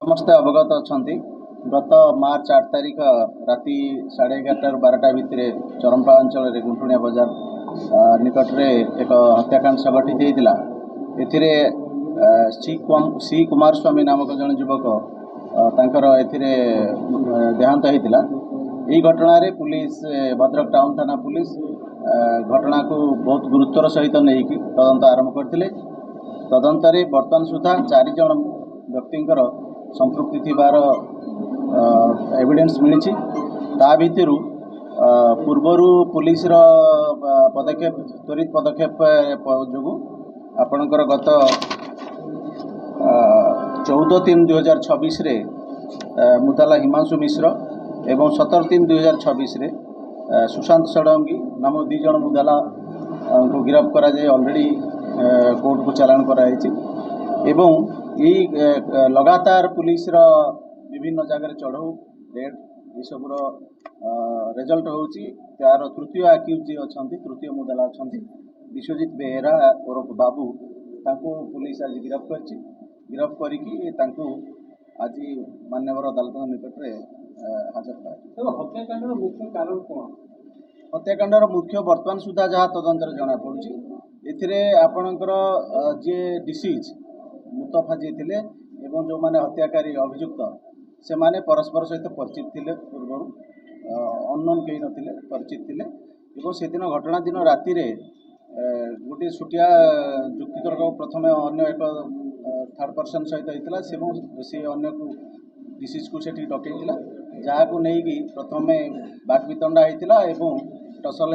ସମସ୍ତେ ଅବଗତ ଅଛନ୍ତି। ଗତ ମାର୍ଚ୍ଚ 8 ତାରିଖ ରାତି 11:30 ରୁ 12ଟା ଭିତରେ ଚରମ୍ପା ଅଞ୍ଚଳରେ ଗୁଣ୍ଠୁଣିଆ ବଜାର ନିକଟରେ ଏକ ହତ୍ୟାକାଣ୍ଡ ସଂଘଟିତ ହୋଇଥିଲା। ଏଥିରେ ସି କୁମାରସ୍ୱାମୀ ନାମକ ଜଣେ ଯୁବକ ତାଙ୍କର ଏଥିରେ ଦେହାନ୍ତ ହୋଇଥିଲା। ଏହି ଘଟଣାରେ ପୁଲିସ ଭଦ୍ରକ ଟାଉନ୍ ଥାନା ପୁଲିସ ଘଟଣାକୁ ବହୁତ ଗୁରୁତ୍ୱର ସହିତ ନେଇକି ତଦନ୍ତ ଆରମ୍ଭ କରିଥିଲେ। ତଦନ୍ତରେ ବର୍ତ୍ତମାନ ସୁଦ୍ଧା 4 ଜଣ ବ୍ୟକ୍ତିଙ୍କର संपृक्ति थिबार एविडेंस मिली। ता भितरु पूर्वर पुलिस पदक्षेप त्वरित पदक्षेप जो आपणकर गत 14/3/2026 रे मुताला हिमांशु मिश्र एवं 17/3/2026 रे सुशांत षडंगी नामक 2 जन मुदाला को गिरफ्त करा जाए ऑलरेडी कोर्ट को चालान कराई एवं यही लगातार पुलिस विभिन्न जगह चढ़ऊ रेड ये सबूर रिजल्ट होची। तार तृतीय आक्यूज जी अच्छा तृतीय मुदाला अच्छा विश्वजित बेहेरा ओरफ बाबू तांको पुलिस आज गिरफ्त करिकी आज मान्यवर अदालत निकट में हाजर कराई। हत्याकांडर मुख्य कारण कौन? हत्याकांडर मुख्य वर्तमान सुधा जहाँ तदंतर जना पड़ी आपणकर जे डिसीज मुतफा जी थे एवं जो माने हत्याकारी अभियुक्त से माने परस्पर सहित परिचित थे। पूर्व अननोन कहीं नथिले परिचित थे एवं से दिन घटना दिन राति गोटे छुटिया जुक्तितर्क प्रथम अन्य एक थर्ड पर्सन सहित होता से अन्य को डिसीज को से डकई जहाँ को नहीं प्रथम बाक वितंडा होता एवं टसल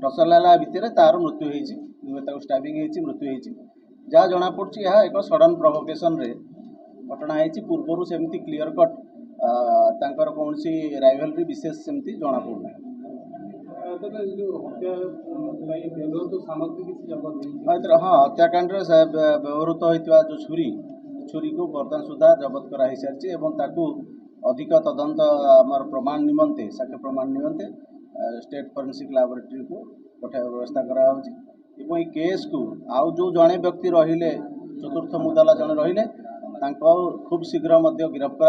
टसल है भितर तार मृत्यु हो स्टाबिंग मृत्यु हो जहाँ जना पड़ी यह एक सडन प्रोवोकेशन रे घटना है। पूर्वर सेमती क्लीयर कट तांकर कौन सी राइवलरी विशेष सेमती जना पड़ना। हाँ हत्याकांड व्यवहृत होता जो छुरी को बर्तमान सुधा जबत कराई सारी अधिक तदंत आमर प्रमाण निमंते साक्ष्य प्रमाण निमंते स्टेट फोरेंसिक लैबोरेटरी को पठाइब व्यवस्था कराई। ये केस को आउ जो जड़े व्यक्ति रहिले चतुर्थ मुदाला जड़े रहिले खूब शीघ्र गिरफ्त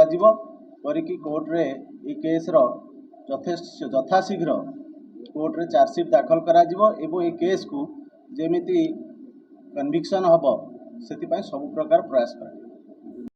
करी कोर्ट रे ये केस यथाशीघ्र कोर्ट रे चार्जसीट दाखल करा एवं ये केस को जेमिति कन्विक्शन हम से सब प्रकार प्रयास करा।